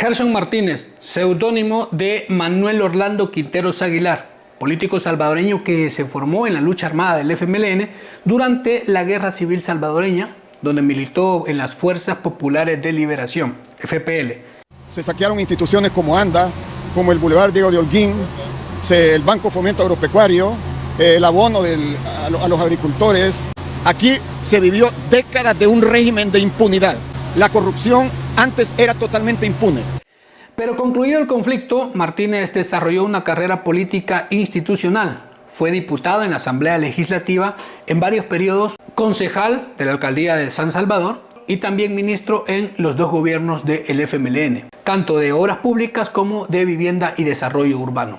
Gerson Martínez, seudónimo de Manuel Orlando Quinteros Aguilar, político salvadoreño que se formó en la lucha armada del FMLN durante la Guerra Civil Salvadoreña, donde militó en las Fuerzas Populares de Liberación, FPL. Se saquearon instituciones como ANDA, como el Boulevard Diego de Holguín, el Banco Fomento Agropecuario, el abono a los agricultores. Aquí se vivió décadas de un régimen de impunidad. La corrupción antes era totalmente impune. Pero concluido el conflicto, Martínez desarrolló una carrera política institucional. Fue diputado en la Asamblea Legislativa en varios periodos, concejal de la Alcaldía de San Salvador y también ministro en los dos gobiernos del FMLN, tanto de obras públicas como de vivienda y desarrollo urbano.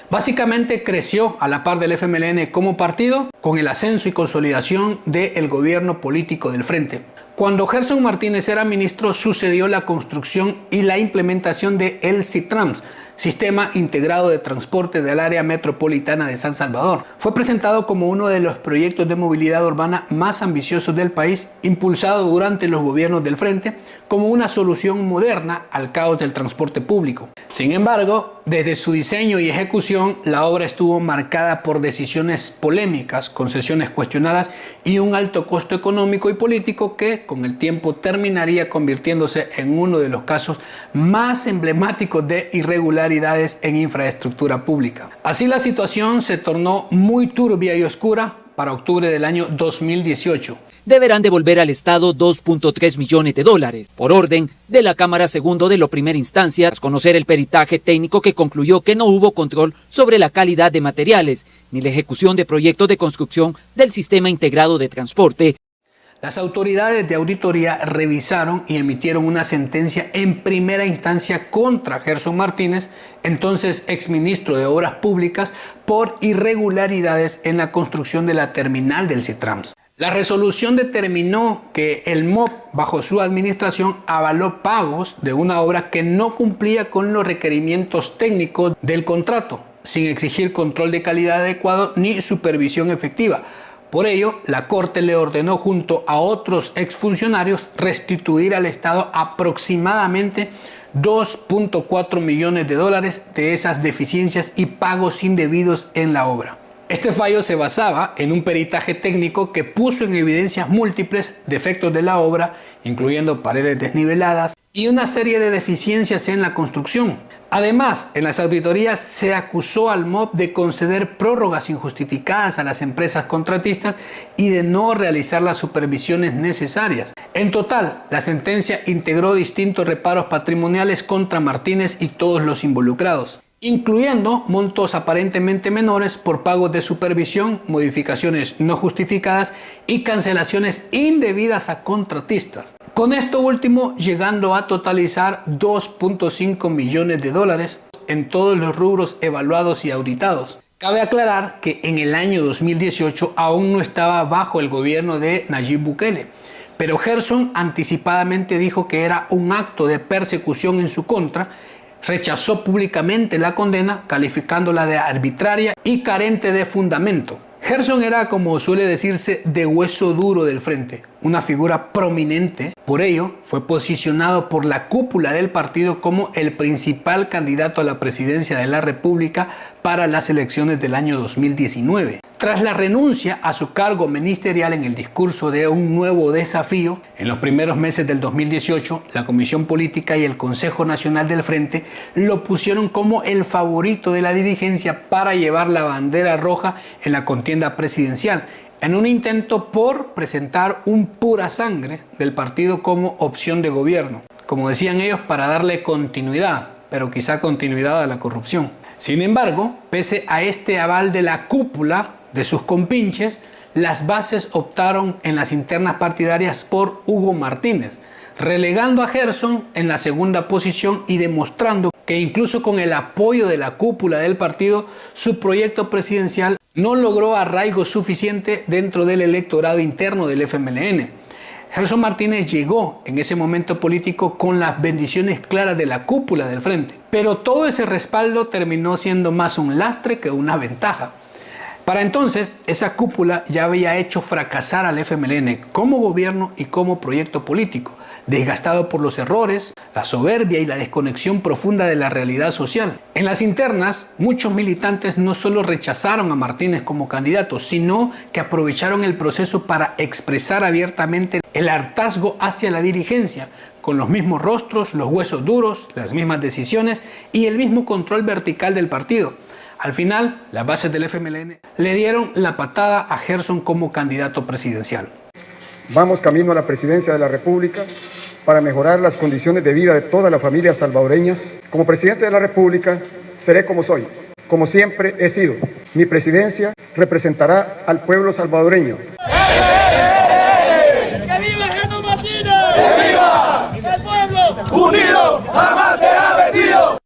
Básicamente creció a la par del FMLN como partido con el ascenso y consolidación del gobierno político del Frente. Cuando Gerson Martínez era ministro, sucedió la construcción y la implementación de el SITRANS, Sistema Integrado de Transporte del Área Metropolitana de San Salvador. Fue presentado como uno de los proyectos de movilidad urbana más ambiciosos del país, impulsado durante los gobiernos del Frente como una solución moderna al caos del transporte público. Sin embargo, desde su diseño y ejecución, la obra estuvo marcada por decisiones polémicas, concesiones cuestionadas y un alto costo económico y político que, con el tiempo, terminaría convirtiéndose en uno de los casos más emblemáticos de irregularidades en infraestructura pública. Así, la situación se tornó muy turbia y oscura para octubre del año 2018. Deberán devolver al Estado $2.3 millones por orden de la Cámara Segundo de la Primera Instancia, tras conocer el peritaje técnico que concluyó que no hubo control sobre la calidad de materiales ni la ejecución de proyectos de construcción del Sistema Integrado de Transporte. Las autoridades de auditoría revisaron y emitieron una sentencia en primera instancia contra Gerson Martínez, entonces exministro de Obras Públicas, por irregularidades en la construcción de la terminal del SITRANS. La resolución determinó que el MOP, bajo su administración, avaló pagos de una obra que no cumplía con los requerimientos técnicos del contrato, sin exigir control de calidad adecuado ni supervisión efectiva. Por ello, la Corte le ordenó junto a otros exfuncionarios restituir al Estado aproximadamente $2.4 millones de esas deficiencias y pagos indebidos en la obra. Este fallo se basaba en un peritaje técnico que puso en evidencia múltiples defectos de la obra, incluyendo paredes desniveladas y una serie de deficiencias en la construcción. Además, en las auditorías se acusó al MOP de conceder prórrogas injustificadas a las empresas contratistas y de no realizar las supervisiones necesarias. En total, la sentencia integró distintos reparos patrimoniales contra Martínez y todos los involucrados, incluyendo montos aparentemente menores por pagos de supervisión, modificaciones no justificadas y cancelaciones indebidas a contratistas. Con esto último llegando a totalizar $2.5 millones en todos los rubros evaluados y auditados. Cabe aclarar que en el año 2018 aún no estaba bajo el gobierno de Nayib Bukele, pero Gerson anticipadamente dijo que era un acto de persecución en su contra. Rechazó públicamente la condena, calificándola de arbitraria y carente de fundamento. Gerson era, como suele decirse, de hueso duro del Frente, una figura prominente. Por ello, fue posicionado por la cúpula del partido como el principal candidato a la presidencia de la República para las elecciones del año 2019. Tras la renuncia a su cargo ministerial en el discurso de un nuevo desafío, en los primeros meses del 2018, la Comisión Política y el Consejo Nacional del Frente lo pusieron como el favorito de la dirigencia para llevar la bandera roja en la contienda presidencial, en un intento por presentar un pura sangre del partido como opción de gobierno. Como decían ellos, para darle continuidad, pero quizá continuidad a la corrupción. Sin embargo, pese a este aval de la cúpula, de sus compinches, las bases optaron en las internas partidarias por Hugo Martínez, relegando a Gerson en la segunda posición y demostrando que incluso con el apoyo de la cúpula del partido, su proyecto presidencial no logró arraigo suficiente dentro del electorado interno del FMLN. Gerson Martínez llegó en ese momento político con las bendiciones claras de la cúpula del Frente, pero todo ese respaldo terminó siendo más un lastre que una ventaja. Para entonces, esa cúpula ya había hecho fracasar al FMLN como gobierno y como proyecto político, desgastado por los errores, la soberbia y la desconexión profunda de la realidad social. En las internas, muchos militantes no solo rechazaron a Martínez como candidato, sino que aprovecharon el proceso para expresar abiertamente el hartazgo hacia la dirigencia, con los mismos rostros, los huesos duros, las mismas decisiones y el mismo control vertical del partido. Al final, las bases del FMLN le dieron la patada a Gerson como candidato presidencial. Vamos camino a la presidencia de la República para mejorar las condiciones de vida de todas las familias salvadoreñas. Como presidente de la República, seré como soy, como siempre he sido. Mi presidencia representará al pueblo salvadoreño. ¡Que viva Gerson Martínez! ¡Que viva! ¡El pueblo unido jamás será vencido!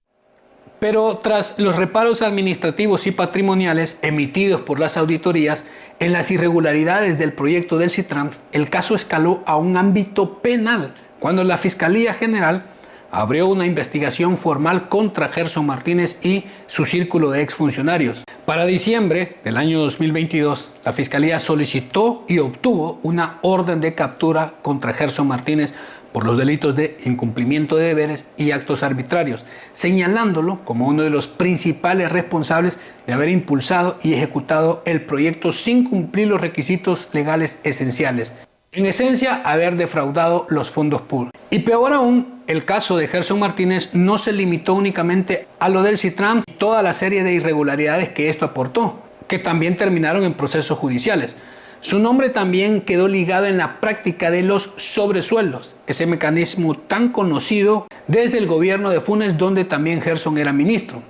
Pero tras los reparos administrativos y patrimoniales emitidos por las auditorías en las irregularidades del proyecto del Citrams, el caso escaló a un ámbito penal cuando la Fiscalía General abrió una investigación formal contra Gerson Martínez y su círculo de exfuncionarios. Para diciembre del año 2022, la Fiscalía solicitó y obtuvo una orden de captura contra Gerson Martínez por los delitos de incumplimiento de deberes y actos arbitrarios, señalándolo como uno de los principales responsables de haber impulsado y ejecutado el proyecto sin cumplir los requisitos legales esenciales. En esencia, haber defraudado los fondos públicos. Y peor aún, el caso de Gerson Martínez no se limitó únicamente a lo del Citrams y toda la serie de irregularidades que esto aportó, que también terminaron en procesos judiciales. Su nombre también quedó ligado en la práctica de los sobresueldos, ese mecanismo tan conocido desde el gobierno de Funes, donde también Gerson era ministro.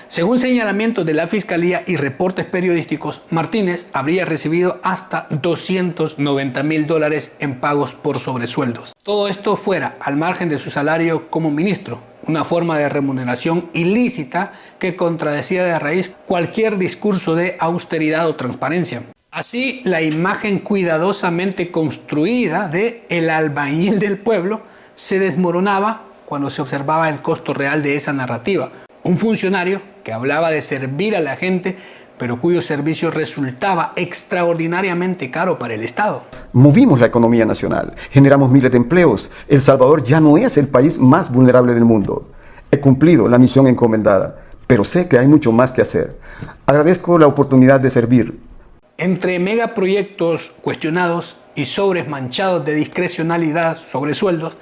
Según señalamientos de la Fiscalía y reportes periodísticos, Martínez habría recibido hasta $290,000 en pagos por sobresueldos. Todo esto fuera al margen de su salario como ministro, una forma de remuneración ilícita que contradecía de raíz cualquier discurso de austeridad o transparencia. Así, la imagen cuidadosamente construida de el albañil del pueblo se desmoronaba cuando se observaba el costo real de esa narrativa. Un funcionario que hablaba de servir a la gente, pero cuyo servicio resultaba extraordinariamente caro para el Estado. Movimos la economía nacional, generamos miles de empleos. El Salvador ya no es el país más vulnerable del mundo. He cumplido la misión encomendada, pero sé que hay mucho más que hacer. Agradezco la oportunidad de servir. Entre megaproyectos cuestionados y sobres manchados de discrecionalidad sobre sueldos,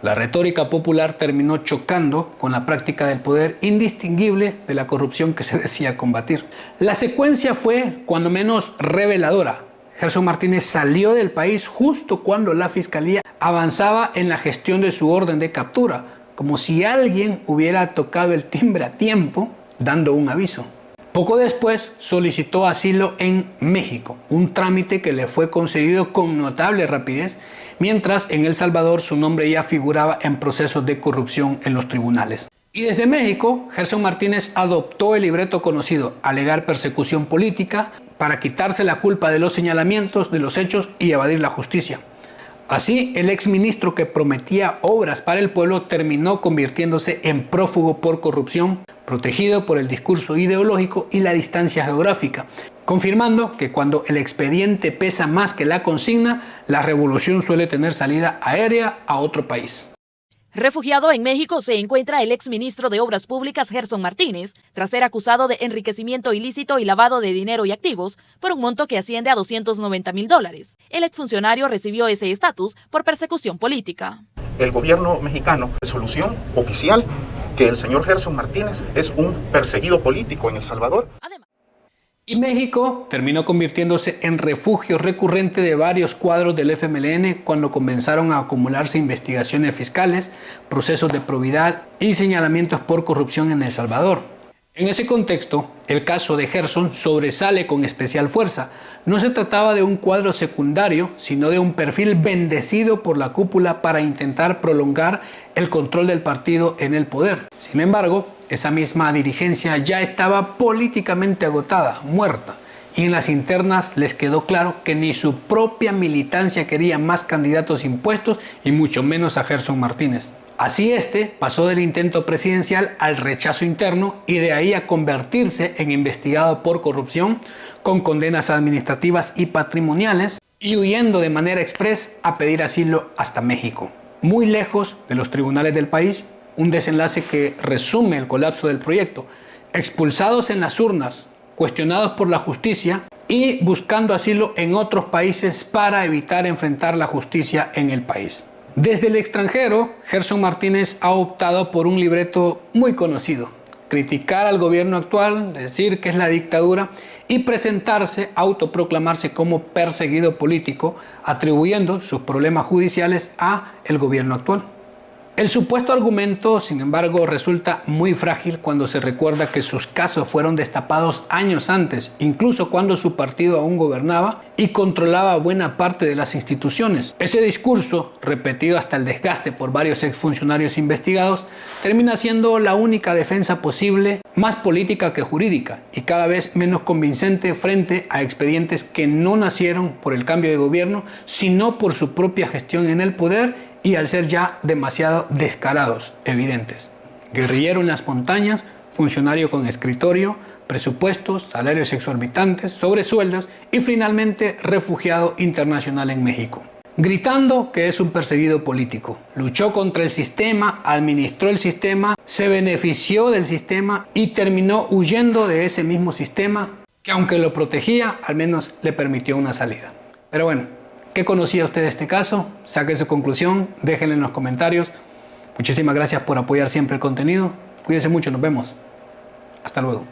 la retórica popular terminó chocando con la práctica del poder indistinguible de la corrupción que se decía combatir. La secuencia fue, cuando menos, reveladora. Gerson Martínez salió del país justo cuando la Fiscalía avanzaba en la gestión de su orden de captura, como si alguien hubiera tocado el timbre a tiempo, dando un aviso. Poco después solicitó asilo en México, un trámite que le fue concedido con notable rapidez, mientras en El Salvador su nombre ya figuraba en procesos de corrupción en los tribunales. Y desde México, Gerson Martínez adoptó el libreto conocido, alegar persecución política para quitarse la culpa de los señalamientos de los hechos y evadir la justicia. Así, el exministro que prometía obras para el pueblo terminó convirtiéndose en prófugo por corrupción, protegido por el discurso ideológico y la distancia geográfica, confirmando que cuando el expediente pesa más que la consigna, la revolución suele tener salida aérea a otro país. Refugiado en México se encuentra el exministro de Obras Públicas Gerson Martínez, tras ser acusado de enriquecimiento ilícito y lavado de dinero y activos por un monto que asciende a $290,000. El exfuncionario recibió ese estatus por persecución política. El gobierno mexicano, resolución oficial, que el señor Gerson Martínez es un perseguido político en El Salvador. Y México terminó convirtiéndose en refugio recurrente de varios cuadros del FMLN cuando comenzaron a acumularse investigaciones fiscales, procesos de probidad y señalamientos por corrupción en El Salvador. En ese contexto, el caso de Gerson sobresale con especial fuerza. No se trataba de un cuadro secundario, sino de un perfil bendecido por la cúpula para intentar prolongar el control del partido en el poder. Sin embargo, esa misma dirigencia ya estaba políticamente agotada, muerta, y en las internas les quedó claro que ni su propia militancia quería más candidatos impuestos y mucho menos a Gerson Martínez. Así pasó del intento presidencial al rechazo interno y de ahí a convertirse en investigado por corrupción con condenas administrativas y patrimoniales y huyendo de manera express a pedir asilo hasta México. Muy lejos de los tribunales del país, un desenlace que resume el colapso del proyecto. Expulsados en las urnas, cuestionados por la justicia y buscando asilo en otros países para evitar enfrentar la justicia en el país. Desde el extranjero, Gerson Martínez ha optado por un libreto muy conocido: criticar al gobierno actual, decir que es la dictadura y presentarse, autoproclamarse como perseguido político, atribuyendo sus problemas judiciales a el gobierno actual. El supuesto argumento, sin embargo, resulta muy frágil cuando se recuerda que sus casos fueron destapados años antes, incluso cuando su partido aún gobernaba y controlaba buena parte de las instituciones. Ese discurso, repetido hasta el desgaste por varios exfuncionarios investigados, termina siendo la única defensa posible, más política que jurídica, y cada vez menos convincente frente a expedientes que no nacieron por el cambio de gobierno, sino por su propia gestión en el poder y al ser ya demasiado descarados, evidentes. Guerrillero en las montañas, funcionario con escritorio, presupuestos, salarios exorbitantes, sobresueldos y finalmente refugiado internacional en México. Gritando que es un perseguido político. Luchó contra el sistema, administró el sistema, se benefició del sistema y terminó huyendo de ese mismo sistema que, aunque lo protegía, al menos le permitió una salida. Pero bueno, ¿qué conocía usted de este caso? Saque su conclusión, déjenlo en los comentarios. Muchísimas gracias por apoyar siempre el contenido. Cuídense mucho, nos vemos. Hasta luego.